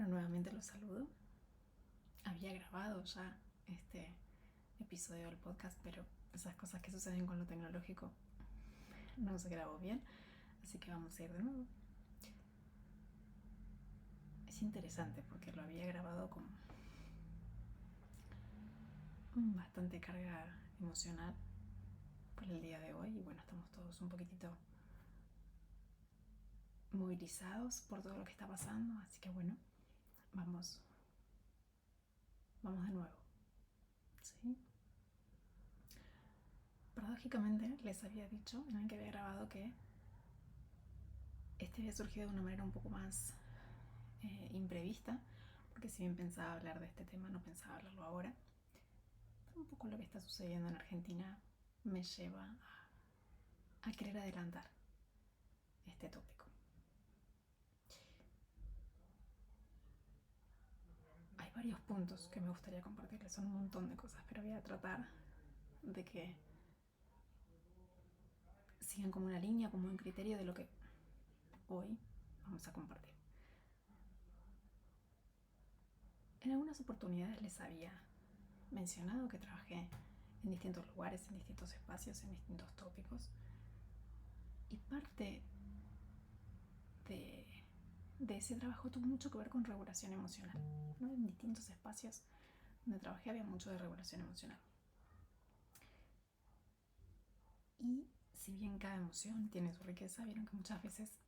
Bueno, nuevamente los saludo. Había grabado ya este episodio del podcast, pero esas cosas que suceden con lo tecnológico no se grabó bien, así que vamos a ir de nuevo. Es interesante porque lo había grabado con bastante carga emocional por el día de hoy y bueno, estamos todos un poquitito movilizados por todo lo que está pasando, así que bueno, vamos de nuevo. ¿Sí? Paradójicamente les había dicho en el que había grabado que este había surgido de una manera un poco más imprevista, porque si bien pensaba hablar de este tema, no pensaba hablarlo ahora. Un poco lo que está sucediendo en Argentina me lleva a querer adelantar este tópico. Hay varios puntos que me gustaría compartirles, son un montón de cosas, pero voy a tratar de que sigan como una línea, como un criterio de lo que hoy vamos a compartir. En algunas oportunidades les había mencionado que trabajé en distintos lugares, en distintos espacios, en distintos tópicos. Y parte de ese trabajo tuvo mucho que ver con regulación emocional, ¿no? En distintos espacios donde trabajé había mucho de regulación emocional. Y si bien cada emoción tiene su riqueza, vieron que muchas veces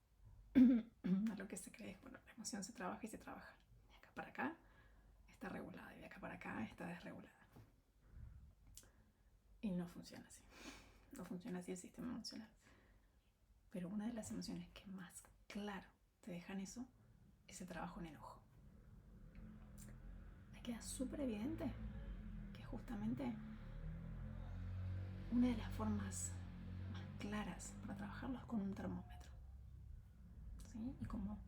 a lo que se cree es, bueno, la emoción se trabaja y se trabaja. De acá para acá está regulada y de acá para acá está desregulada. Y no funciona así. No funciona así el sistema emocional. Pero una de las emociones que más claro te dejan eso es el trabajo en enojo. Me queda súper evidente que justamente una de las formas más claras para trabajarlo es con un termómetro, ¿sí? Y cómo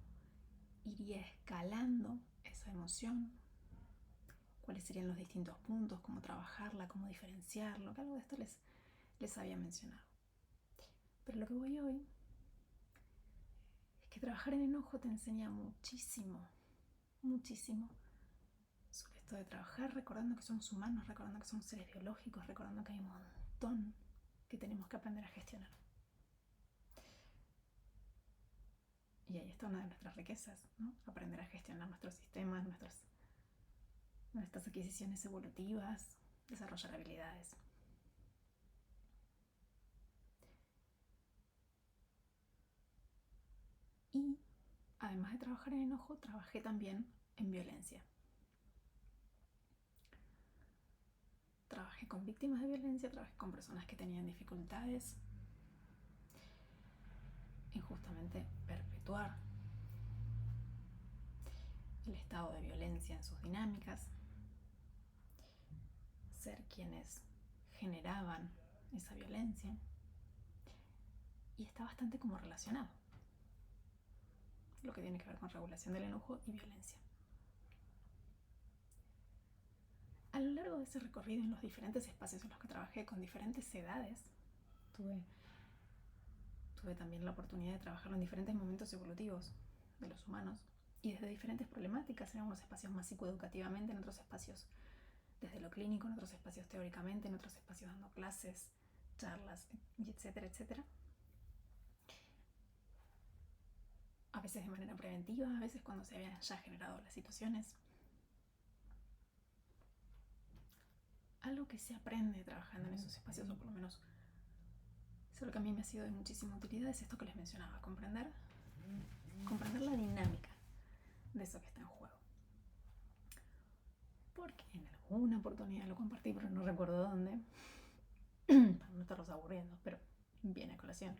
iría escalando esa emoción, cuáles serían los distintos puntos, cómo trabajarla, cómo diferenciarlo, que algo de esto les había mencionado. Pero lo que voy hoy es que trabajar en enojo te enseña muchísimo, muchísimo sobre esto de trabajar recordando que somos humanos, recordando que somos seres biológicos, recordando que hay un montón que tenemos que aprender a gestionar. Y ahí está una de nuestras riquezas, ¿no? Aprender a gestionar nuestros sistemas, nuestras adquisiciones evolutivas, desarrollar habilidades. Y además de trabajar en enojo, trabajé también en violencia. Trabajé con víctimas de violencia, trabajé con personas que tenían dificultades en justamente perpetuar el estado de violencia en sus dinámicas, ser quienes generaban esa violencia, y está bastante como relacionado lo que tiene que ver con regulación del enojo y violencia. A lo largo de ese recorrido en los diferentes espacios en los que trabajé con diferentes edades, tuve también la oportunidad de trabajarlo en diferentes momentos evolutivos de los humanos y desde diferentes problemáticas, en algunos espacios más psicoeducativamente, en otros espacios desde lo clínico, en otros espacios teóricamente, en otros espacios dando clases, charlas, etcétera, etcétera. A veces de manera preventiva, a veces cuando se habían ya generado las situaciones. Algo que se aprende trabajando en esos espacios, o por lo menos es algo que a mí me ha sido de muchísima utilidad, es esto que les mencionaba, comprender la dinámica de eso que está en juego. Porque en alguna oportunidad lo compartí, pero no recuerdo dónde, para no estarlos aburriendo, pero viene a colación.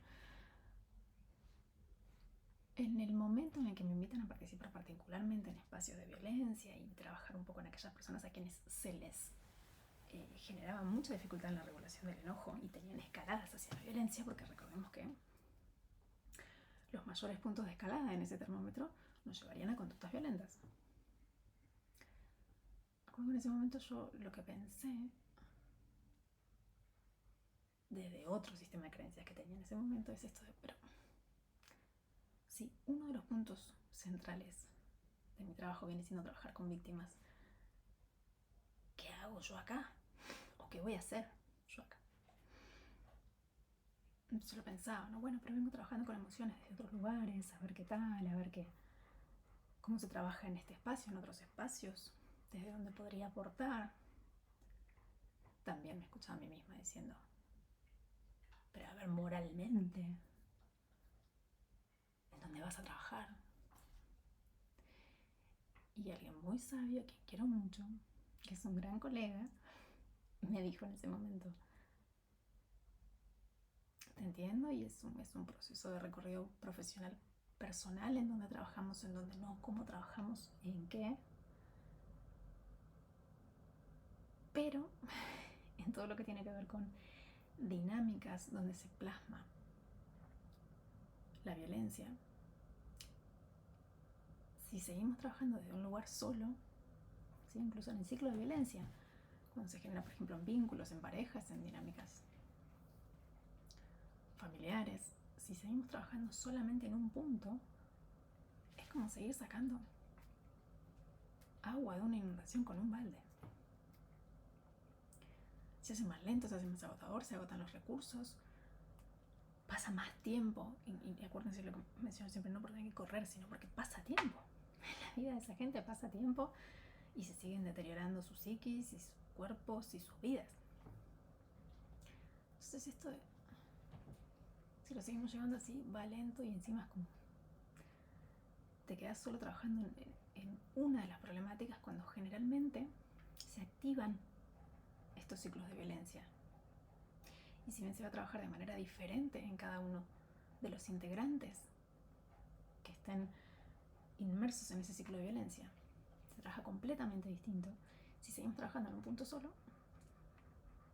En el momento en el que me invitan a participar particularmente en espacios de violencia y trabajar un poco en aquellas personas a quienes se les generaba mucha dificultad en la regulación del enojo y tenían escaladas hacia la violencia, porque recordemos que los mayores puntos de escalada en ese termómetro nos llevarían a conductas violentas. Recuerdo que en ese momento yo lo que pensé, desde otro sistema de creencias que tenía en ese momento, es esto de, pero sí, uno de los puntos centrales de mi trabajo viene siendo trabajar con víctimas, ¿qué hago yo acá? ¿O qué voy a hacer yo acá? Entonces lo pensaba, ¿no? Bueno, pero vengo trabajando con emociones desde otros lugares, a ver qué tal, a ver cómo se trabaja en este espacio, en otros espacios, desde dónde podría aportar. También me escuchaba a mí misma diciendo, pero a ver, moralmente, ¿en dónde vas a trabajar? Y alguien muy sabio, que quiero mucho, que es un gran colega, me dijo en ese momento, te entiendo, y es un proceso de recorrido profesional personal en donde trabajamos, en donde no, cómo trabajamos, en qué, pero en todo lo que tiene que ver con dinámicas donde se plasma la violencia, si seguimos trabajando desde un lugar solo, ¿sí? Incluso en el ciclo de violencia, cuando se genera, por ejemplo, en vínculos, en parejas, en dinámicas familiares, si seguimos trabajando solamente en un punto, es como seguir sacando agua de una inundación con un balde. Se hace más lento, se hace más agotador, se agotan los recursos, pasa más tiempo, y acuérdense lo que menciono siempre, no porque hay que correr, sino porque pasa tiempo. En la vida de esa gente pasa tiempo y se siguen deteriorando sus psiquis y sus cuerpos y sus vidas. Entonces esto de, si lo seguimos llevando así, va lento y encima es como te quedas solo trabajando en una de las problemáticas cuando generalmente se activan estos ciclos de violencia. Y si bien se va a trabajar de manera diferente en cada uno de los integrantes que estén inmersos en ese ciclo de violencia, se trabaja completamente distinto. Si seguimos trabajando en un punto solo,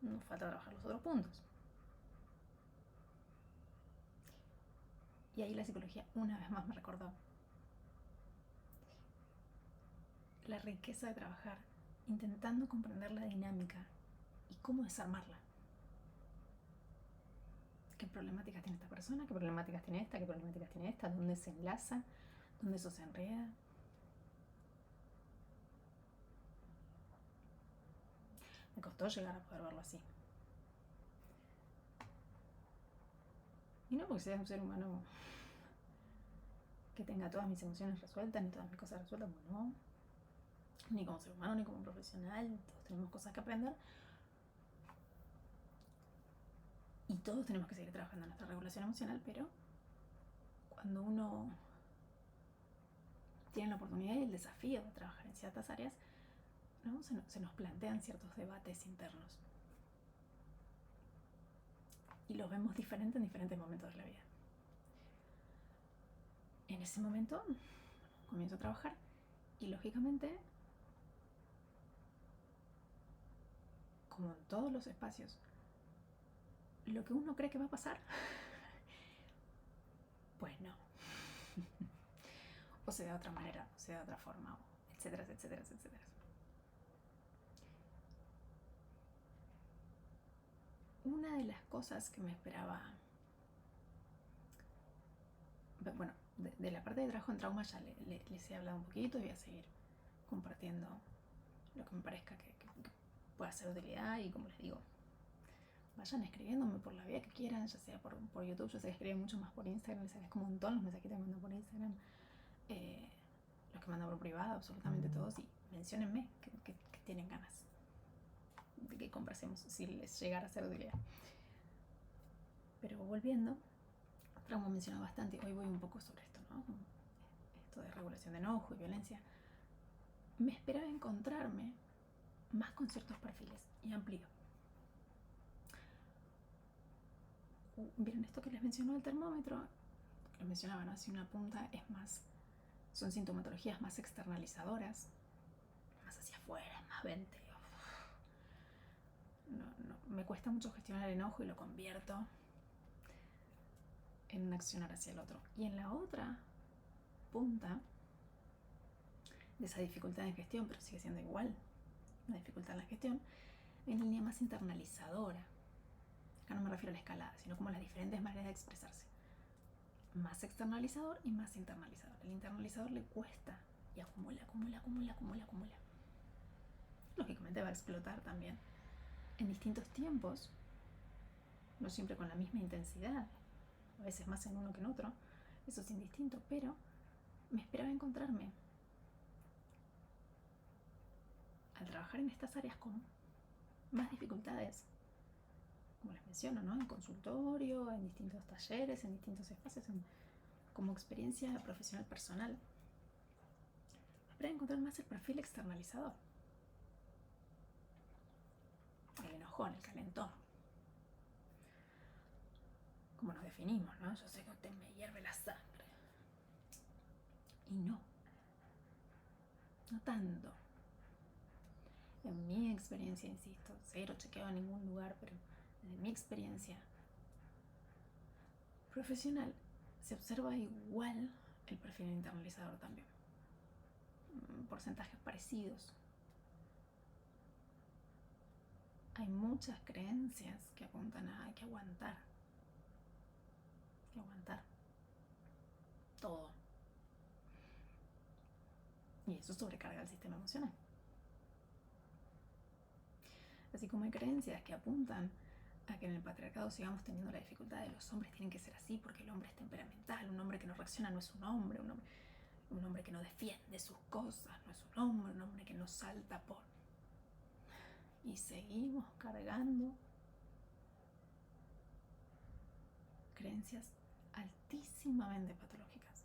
nos falta trabajar los otros puntos. Y ahí la psicología una vez más me recordó la riqueza de trabajar intentando comprender la dinámica y cómo desarmarla. ¿Qué problemáticas tiene esta persona? ¿Qué problemáticas tiene esta? ¿Qué problemáticas tiene esta? ¿Dónde se enlaza? ¿Dónde eso se enreda? Me costó llegar a poder verlo así. Y no porque sea un ser humano que tenga todas mis emociones resueltas, ni todas mis cosas resueltas, bueno, no. Ni como ser humano, ni como profesional, todos tenemos cosas que aprender. Y todos tenemos que seguir trabajando en nuestra regulación emocional, pero cuando uno tiene la oportunidad y el desafío de trabajar en ciertas áreas, ¿no? se nos plantean ciertos debates internos. Y los vemos diferentes en diferentes momentos de la vida. En ese momento comienzo a trabajar y lógicamente, como en todos los espacios, lo que uno cree que va a pasar, pues no. O se da de otra manera, o se da de otra forma, etcétera, etcétera, etcétera. Una de las cosas que me esperaba, bueno, de la parte de trabajo en trauma ya les he hablado un poquito y voy a seguir compartiendo lo que me parezca que pueda ser de utilidad. Y como les digo, vayan escribiéndome por la vía que quieran, ya sea por YouTube. Yo sé que escriben mucho más por Instagram, les agradezco un montón los mensajitos que mandan por Instagram, los que mandan por privado, absolutamente todos, y menciónenme que tienen ganas de que conversemos si les llegara a ser de utilidad. Pero volviendo, trauma mencionado bastante, hoy voy un poco sobre esto, ¿no? Esto de regulación de enojo y violencia. Me esperaba encontrarme más con ciertos perfiles, y amplío. Vieron esto que les mencionó el termómetro, les mencionaba, ¿no? Si una punta es más, son sintomatologías más externalizadoras, más hacia afuera, más vente. No, me cuesta mucho gestionar el enojo y lo convierto en un accionar hacia el otro. Y en la otra punta de esa dificultad en gestión, pero sigue siendo igual una dificultad en la gestión, hay una línea más internalizadora. Acá no me refiero a la escalada, sino como a las diferentes maneras de expresarse. Más externalizador y más internalizador. El internalizador le cuesta Y acumula, acumula, acumula, acumula, acumula. Lógicamente va a explotar también. En distintos tiempos, no siempre con la misma intensidad, a veces más en uno que en otro, eso es indistinto, pero me esperaba encontrarme al trabajar en estas áreas con más dificultades, como les menciono, ¿no? En consultorio, en distintos talleres, en distintos espacios, como experiencia profesional personal. Me esperaba encontrar más el perfil externalizador, el enojón, el calentón. Como nos definimos, ¿no? Yo sé que a usted me hierve la sangre. Y no tanto. En mi experiencia, insisto, cero chequeo en ningún lugar, pero desde mi experiencia profesional se observa igual el perfil internalizador también. Porcentajes parecidos. Hay muchas creencias que apuntan a hay que aguantar. Que aguantar. Todo. Y eso sobrecarga el sistema emocional. Así como hay creencias que apuntan a que en el patriarcado sigamos teniendo la dificultad de los hombres tienen que ser así porque el hombre es temperamental, un hombre que no reacciona no es un hombre, un hombre que no defiende sus cosas no es un hombre que no salta por... Y seguimos cargando creencias altísimamente patológicas.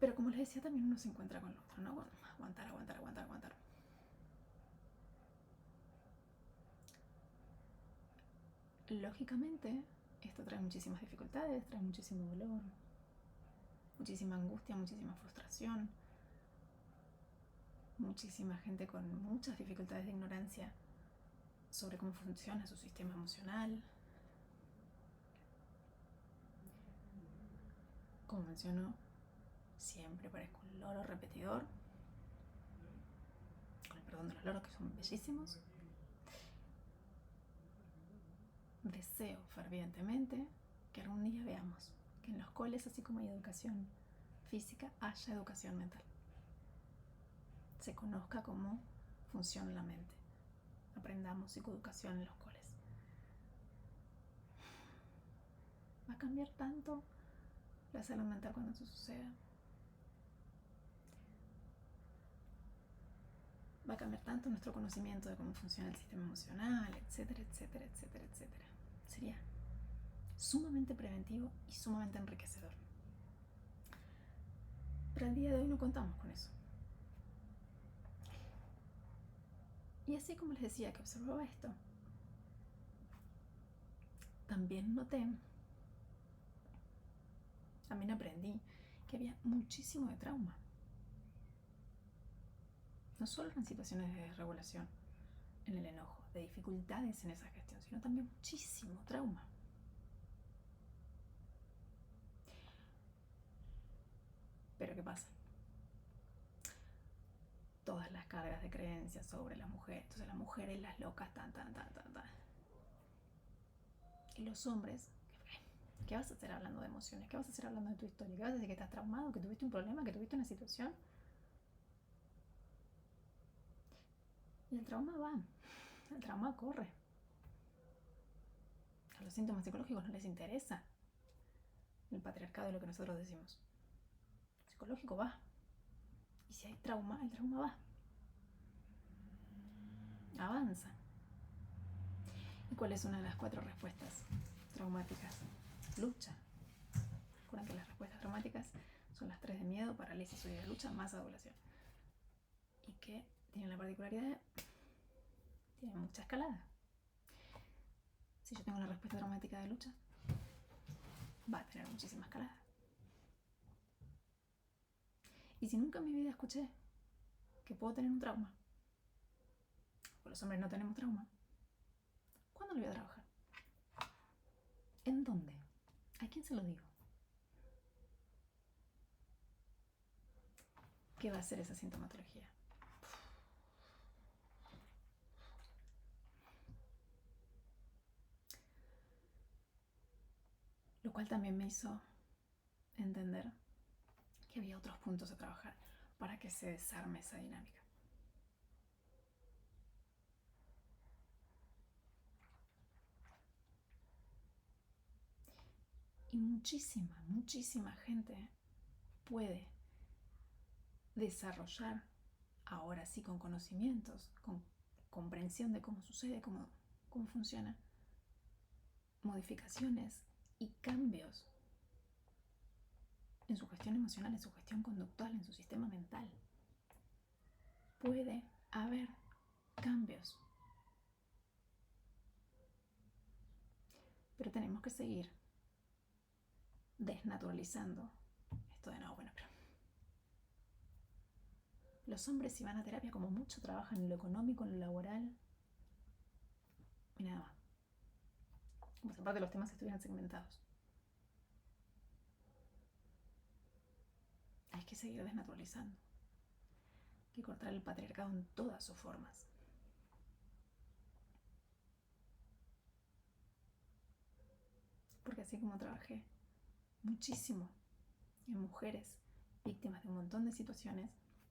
Pero como les decía, también uno se encuentra con lo otro, ¿no? Con aguantar, aguantar, aguantar, aguantar. Lógicamente, esto trae muchísimas dificultades, trae muchísimo dolor, muchísima angustia, muchísima frustración, muchísima gente con muchas dificultades de ignorancia sobre cómo funciona su sistema emocional. Como menciono, siempre parezco un loro repetidor, con el perdón de los loros que son bellísimos. Deseo fervientemente que algún día veamos que en los coles, así como hay educación física, haya educación mental. Se conozca cómo funciona la mente. Aprendamos psicoeducación en los coles. ¿Va a cambiar tanto la salud mental cuando eso suceda? Va a cambiar tanto nuestro conocimiento de cómo funciona el sistema emocional, etcétera, etcétera, etcétera, etcétera. Sería sumamente preventivo y sumamente enriquecedor. Pero al día de hoy no contamos con eso. Y así como les decía que observaba esto, también también aprendí que había muchísimo de trauma. No solo en situaciones de desregulación, en el enojo, de dificultades en esa gestión, sino también muchísimo trauma. Pero ¿qué pasa? Todas las cargas de creencias sobre las mujeres, entonces las mujeres, las locas, tan. Y los hombres, ¿qué vas a hacer hablando de emociones? ¿Qué vas a hacer hablando de tu historia? ¿Qué vas a decir que estás traumado, que tuviste un problema, que tuviste una situación? Y el trauma corre. A los síntomas psicológicos no les interesa el patriarcado de lo que nosotros decimos. El psicológico va. Y si hay trauma, el trauma va. Avanza. ¿Y cuál es una de las 4 respuestas traumáticas? Lucha. Recuerden que las respuestas traumáticas son las 3 de miedo, parálisis, huida, lucha, más adulación. Y que tienen la particularidad, tienen mucha escalada. Si yo tengo la respuesta traumática de lucha, va a tener muchísima escalada. Y si nunca en mi vida escuché que puedo tener un trauma, porque los hombres no tenemos trauma, ¿cuándo lo voy a trabajar? ¿En dónde? ¿A quién se lo digo? ¿Qué va a hacer esa sintomatología? Lo cual también me hizo entender que había otros puntos a trabajar para que se desarme esa dinámica. Y muchísima gente puede desarrollar, ahora sí con conocimientos, con comprensión de cómo sucede, cómo funciona, modificaciones y cambios en su gestión emocional, en su gestión conductual, en su sistema mental. Puede haber cambios. Pero tenemos que seguir desnaturalizando esto de no, bueno, pero los hombres si van a terapia como mucho trabajan en lo económico, en lo laboral y nada más. Como si aparte los temas estuvieran segmentados. Hay que seguir desnaturalizando. Hay que cortar el patriarcado en todas sus formas. Porque así como trabajé muchísimo en mujeres víctimas de un montón de situaciones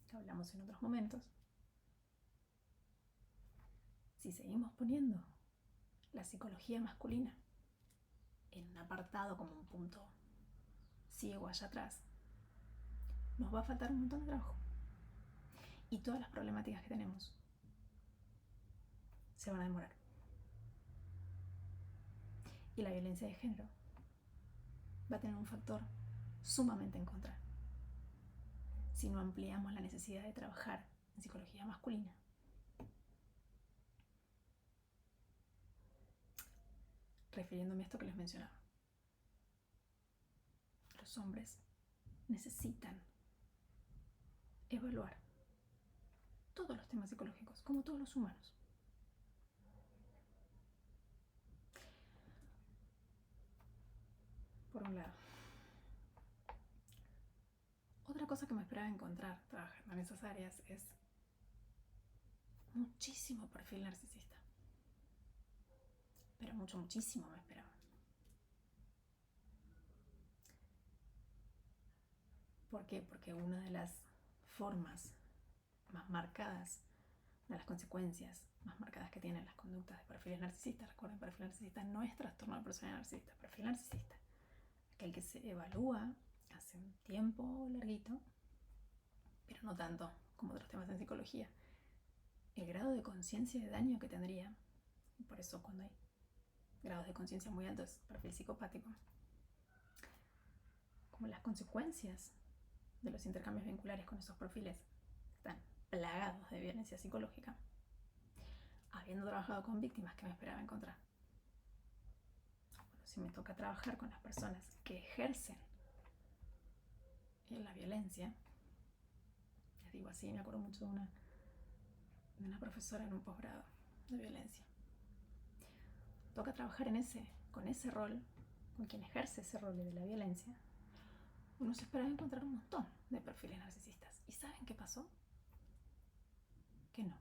que hablamos en otros momentos, si seguimos poniendo la psicología masculina en un apartado como un punto ciego allá atrás, nos va a faltar un montón de trabajo. Y todas las problemáticas que tenemos se van a demorar. Y la violencia de género va a tener un factor sumamente en contra si no ampliamos la necesidad de trabajar en psicología masculina. Refiriéndome a esto que les mencionaba. Los hombres necesitan evaluar todos los temas psicológicos, como todos los humanos. Por un lado. Otra cosa que me esperaba encontrar trabajando en esas áreas es muchísimo perfil narcisista. Pero muchísimo me esperaba. ¿Por qué? Porque una de las formas más marcadas, de las consecuencias más marcadas que tienen las conductas de perfiles narcisistas, recuerden, perfil narcisista no es trastorno de personalidad narcisista, perfil narcisista, aquel que se evalúa hace un tiempo larguito, pero no tanto como otros temas en psicología, el grado de conciencia de daño que tendría, y por eso cuando hay grados de conciencia muy altos, perfil psicopático, como las consecuencias de los intercambios vinculares con esos perfiles están plagados de violencia psicológica, habiendo trabajado con víctimas que me esperaba encontrar. Bueno, si me toca trabajar con las personas que ejercen la violencia, les digo así, me acuerdo mucho de una profesora en un posgrado de violencia. Toca trabajar con ese rol, con quien ejerce ese rol de la violencia. Uno se esperaba encontrar un montón de perfiles narcisistas. ¿Y saben qué pasó? Que no.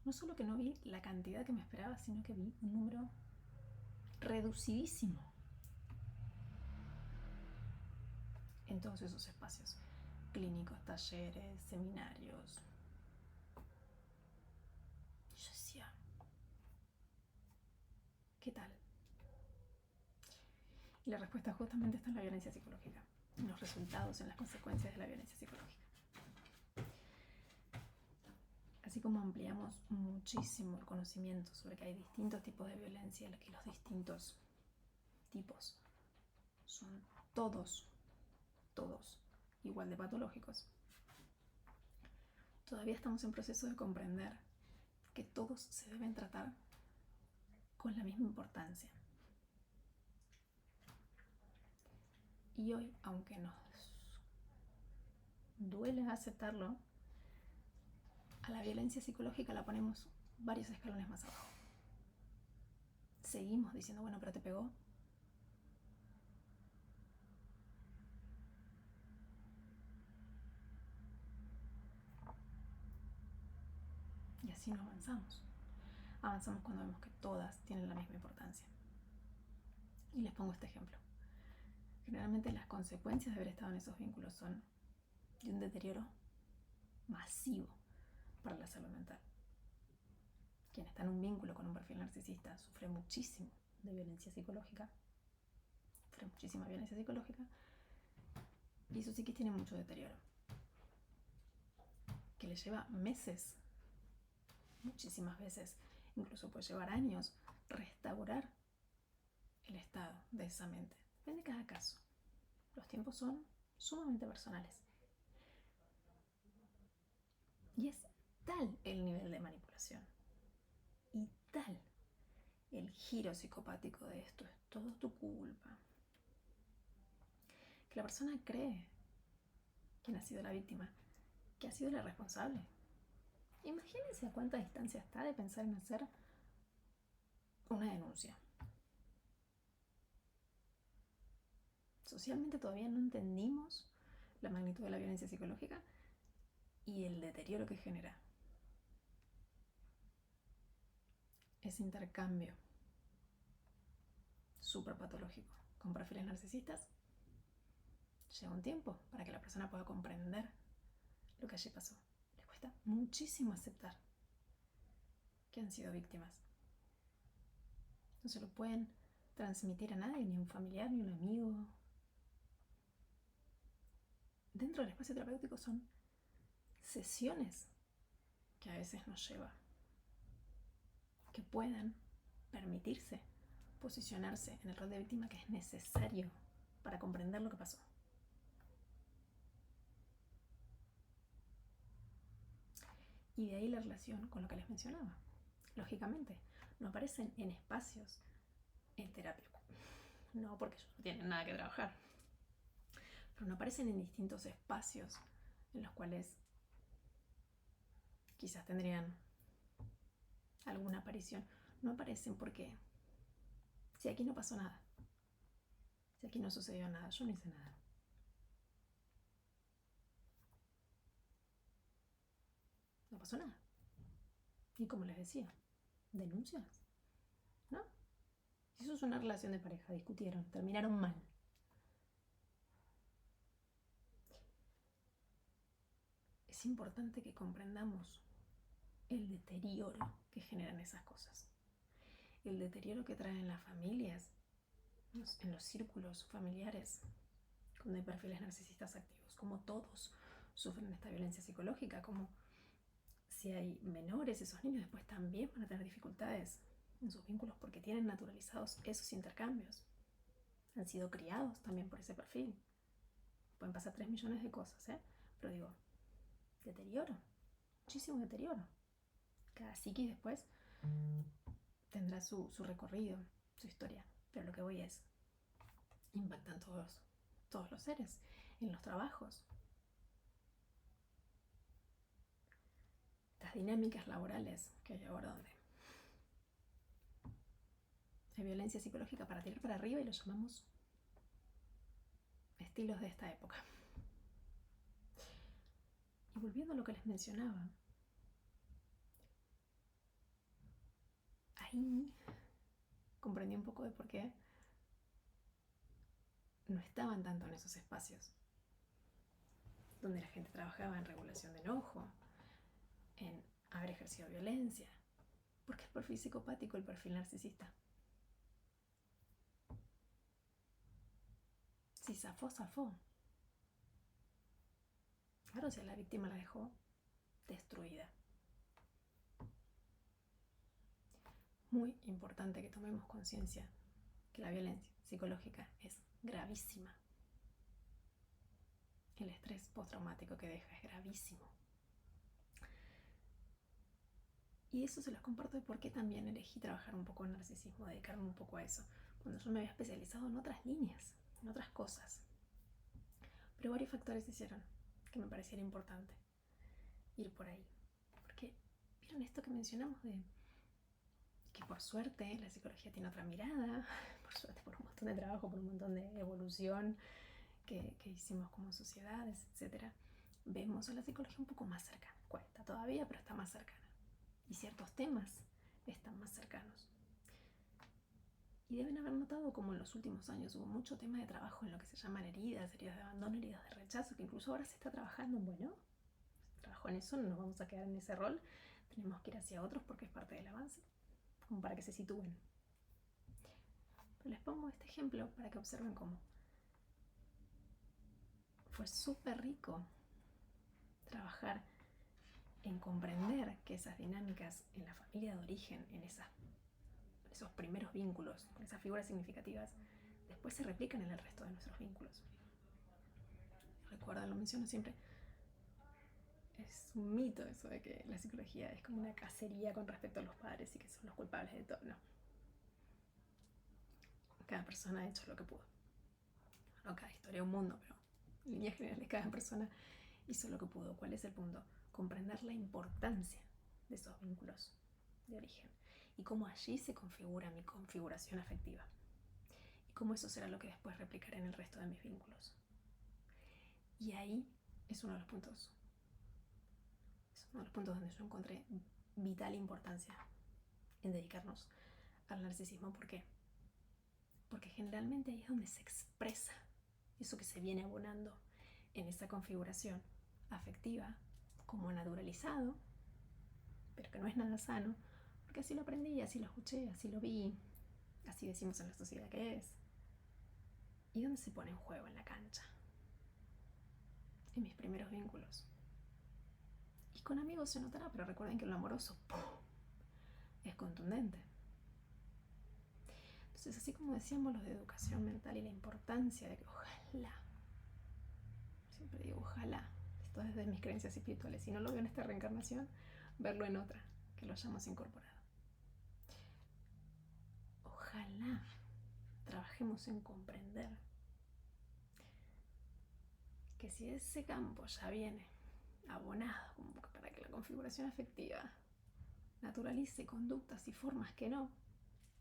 No solo que no vi la cantidad que me esperaba, sino que vi un número reducidísimo en todos esos espacios clínicos, talleres, seminarios. Yo decía, ¿qué tal? Y la respuesta justamente está en la violencia psicológica, en los resultados, en las consecuencias de la violencia psicológica. Así como ampliamos muchísimo el conocimiento sobre que hay distintos tipos de violencia, que los distintos tipos son todos igual de patológicos, todavía estamos en proceso de comprender que todos se deben tratar con la misma importancia. Y hoy, aunque nos duele aceptarlo, a la violencia psicológica la ponemos varios escalones más abajo. Seguimos diciendo, bueno, pero te pegó. Y así no avanzamos. Avanzamos cuando vemos que todas tienen la misma importancia. Y les pongo este ejemplo. Generalmente las consecuencias de haber estado en esos vínculos son de un deterioro masivo para la salud mental. Quien está en un vínculo con un perfil narcisista sufre muchísimo de violencia psicológica, sufre muchísima violencia psicológica, y su psiquis tiene mucho deterioro, que le lleva meses, muchísimas veces, incluso puede llevar años, restaurar el estado de esa mente. Depende de cada caso. Los tiempos son sumamente personales. Y es tal el nivel de manipulación y tal el giro psicopático de esto es todo tu culpa, que la persona cree, quien ha sido la víctima, que ha sido la responsable. Imagínense a cuánta distancia está de pensar en hacer una denuncia. Socialmente todavía no entendimos la magnitud de la violencia psicológica y el deterioro que genera. Ese intercambio súper patológico con perfiles narcisistas lleva un tiempo para que la persona pueda comprender lo que allí pasó. Les cuesta muchísimo aceptar que han sido víctimas. No se lo pueden transmitir a nadie, ni a un familiar, ni a un amigo. Dentro del espacio terapéutico son sesiones que a veces nos lleva, que puedan permitirse posicionarse en el rol de víctima que es necesario para comprender lo que pasó. Y de ahí la relación con lo que les mencionaba. Lógicamente, no aparecen en espacios en terapia. No, porque ellos no tienen nada que trabajar. Pero no aparecen en distintos espacios en los cuales quizás tendrían alguna aparición. No aparecen porque si aquí no pasó nada, si aquí no sucedió nada, yo no hice nada. No pasó nada. Y como les decía, denuncias, ¿no? Si eso es una relación de pareja, discutieron, terminaron mal. Es importante que comprendamos el deterioro que generan esas cosas. El deterioro que traen las familias, en los círculos familiares, donde hay perfiles narcisistas activos, como todos sufren esta violencia psicológica, como si hay menores, esos niños después también van a tener dificultades en sus vínculos porque tienen naturalizados esos intercambios. Han sido criados también por ese perfil. Pueden pasar 3 millones de cosas, pero digo, deterioro, muchísimo deterioro. Cada psiquis después tendrá su recorrido, su historia, pero lo que voy es, impactan todos los seres, en los trabajos. Estas dinámicas laborales que hay ahora donde hay violencia psicológica para tirar para arriba y lo llamamos estilos de esta época. Y volviendo a lo que les mencionaba, ahí comprendí un poco de por qué no estaban tanto en esos espacios donde la gente trabajaba en regulación de enojo, en haber ejercido violencia, porque el perfil psicopático, el perfil narcisista, si zafó, zafó. Claro, si a la víctima la dejó destruida. Muy importante que tomemos conciencia que la violencia psicológica es gravísima. El estrés postraumático que deja es gravísimo. Y eso se los comparto de por qué también elegí trabajar un poco en narcisismo, dedicarme un poco a eso, cuando yo me había especializado en otras líneas, en otras cosas. Pero varios factores hicieron que me pareciera importante ir por ahí. Porque, ¿vieron esto que mencionamos de que por suerte la psicología tiene otra mirada? Por suerte, por un montón de trabajo, por un montón de evolución que hicimos como sociedades, etc. Vemos a la psicología un poco más cercana. Cuesta todavía, pero está más cercana. Y ciertos temas están más cercanos. Y deben haber notado como en los últimos años hubo mucho tema de trabajo en lo que se llaman heridas, heridas de abandono, heridas de rechazo, que incluso ahora se está trabajando en, bueno, se trabajó en eso, no nos vamos a quedar en ese rol, tenemos que ir hacia otros porque es parte del avance, como para que se sitúen. Pero les pongo este ejemplo para que observen cómo fue súper rico trabajar en comprender que esas dinámicas en la familia de origen, en esos primeros vínculos, con esas figuras significativas, después se replican en el resto de nuestros vínculos. Recuerda, lo menciono siempre, es un mito eso de que la psicología es como una cacería con respecto a los padres y que son los culpables de todo. No. Cada persona ha hecho lo que pudo. No, cada historia es un mundo, pero en líneas generales cada persona hizo lo que pudo. ¿Cuál es el punto? Comprender la importancia de esos vínculos de origen y cómo allí se configura mi configuración afectiva y cómo eso será lo que después replicaré en el resto de mis vínculos. Y ahí es uno de los puntos donde yo encontré vital importancia en dedicarnos al narcisismo. ¿Por qué? Porque generalmente ahí es donde se expresa eso que se viene abonando en esa configuración afectiva como naturalizado, pero que no es nada sano, porque así lo aprendí, así lo escuché, así lo vi, así decimos en la sociedad que es. ¿Y dónde se pone en juego en la cancha? En mis primeros vínculos. Y con amigos se notará, pero recuerden que lo amoroso ¡pum!, es contundente. Entonces, así como decíamos los de educación mental y la importancia de que ojalá, siempre digo ojalá, esto desde mis creencias espirituales, si no lo veo en esta reencarnación, verlo en otra, que lo hayamos incorporado. Ojalá trabajemos en comprender que si ese campo ya viene abonado como para que la configuración afectiva naturalice conductas y formas que no,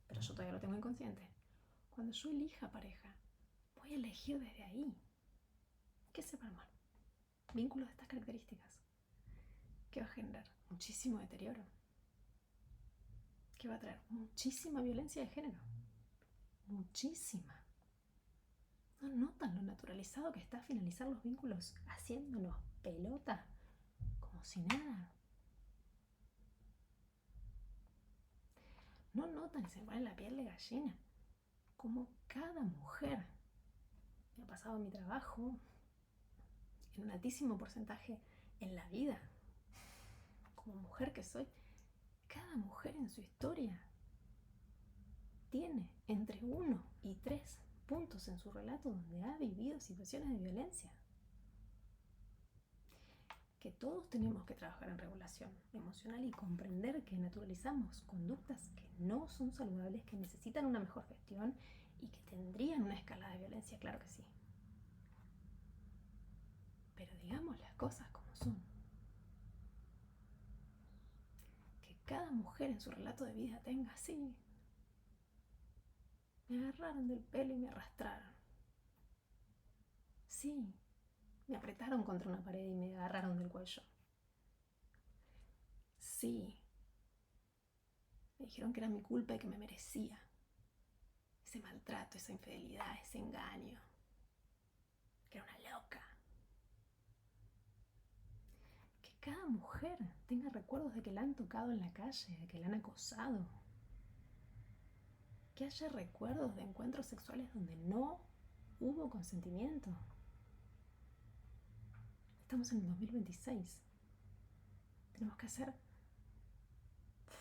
pero yo todavía lo tengo inconsciente, cuando yo elija pareja, voy a elegir desde ahí. ¿Qué se va a armar? Vínculos de estas características, que va a generar muchísimo deterioro, que va a traer muchísima violencia de género, muchísima. ¿No notan lo naturalizado que está finalizar los vínculos haciéndonos pelota como si nada? ¿No notan y se me pone la piel de gallina como cada mujer, me ha pasado en mi trabajo, en un altísimo porcentaje en la vida, como mujer que soy, cada mujer en su historia tiene entre 1 y 3 puntos en su relato donde ha vivido situaciones de violencia? Que todos tenemos que trabajar en regulación emocional y comprender que naturalizamos conductas que no son saludables, que necesitan una mejor gestión y que tendrían una escala de violencia, claro que sí. Pero digamos las cosas como son. Que cada mujer en su relato de vida tenga así. Me agarraron del pelo y me arrastraron. Sí, me apretaron contra una pared y me agarraron del cuello. Sí, me dijeron que era mi culpa y que me merecía ese maltrato, esa infidelidad, ese engaño, que era una loca. Que cada mujer tenga recuerdos de que la han tocado en la calle, de que la han acosado. Que haya recuerdos de encuentros sexuales donde no hubo consentimiento. Estamos en el 2026. Tenemos que hacer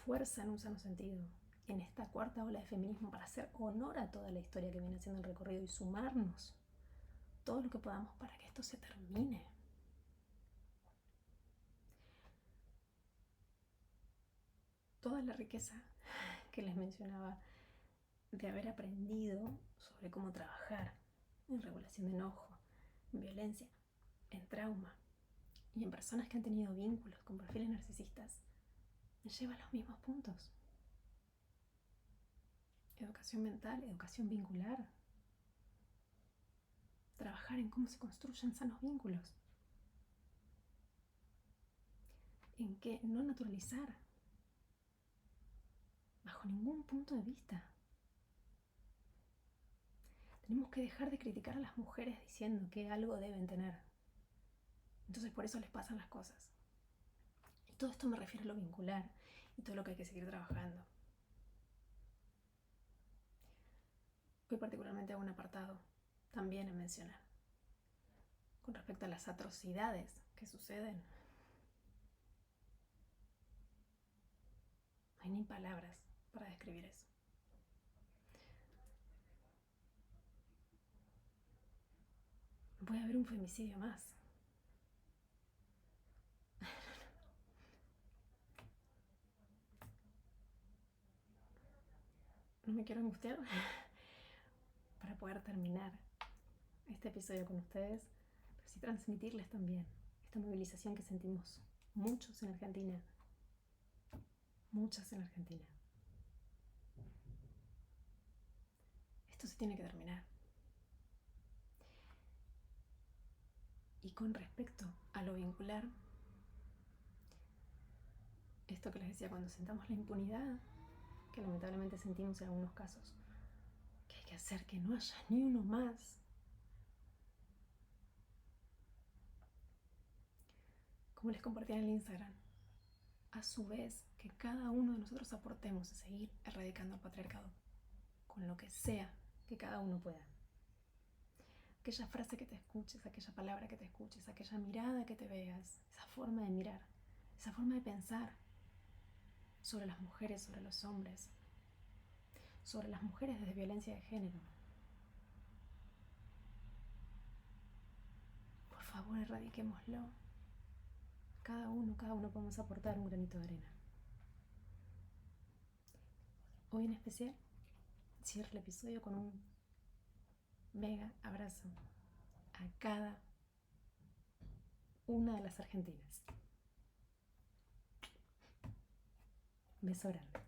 fuerza en un sano sentido en esta cuarta ola de feminismo para hacer honor a toda la historia que viene haciendo el recorrido y sumarnos todo lo que podamos para que esto se termine. Toda la riqueza que les mencionaba de haber aprendido sobre cómo trabajar en regulación de enojo, en violencia, en trauma y en personas que han tenido vínculos con perfiles narcisistas, me lleva a los mismos puntos. Educación mental, educación vincular, trabajar en cómo se construyen sanos vínculos, en que no naturalizar bajo ningún punto de vista Tenemos que dejar de criticar a las mujeres diciendo que algo deben tener. Entonces por eso les pasan las cosas. Y todo esto me refiero a lo vincular y todo lo que hay que seguir trabajando. Hoy particularmente hago un apartado también a mencionar con respecto a las atrocidades que suceden. No hay ni palabras para describir eso. Puede haber un femicidio más. No me quiero angustiar para poder terminar este episodio con ustedes, pero sí transmitirles también esta movilización que sentimos muchos en Argentina, muchas en Argentina. Esto se tiene que terminar. Y con respecto a lo vincular, esto que les decía, cuando sentamos la impunidad, que lamentablemente sentimos en algunos casos, que hay que hacer que no haya ni uno más. Como les compartí en el Instagram, a su vez que cada uno de nosotros aportemos a seguir erradicando el patriarcado, con lo que sea que cada uno pueda. Aquella frase que te escuches, aquella palabra que te escuches, aquella mirada que te veas, esa forma de mirar, esa forma de pensar sobre las mujeres, sobre los hombres, sobre las mujeres desde violencia de género. Por favor, erradiquémoslo. Cada uno podemos aportar un granito de arena. Hoy en especial, cierro el episodio con un mega abrazo a cada una de las argentinas. Beso grande.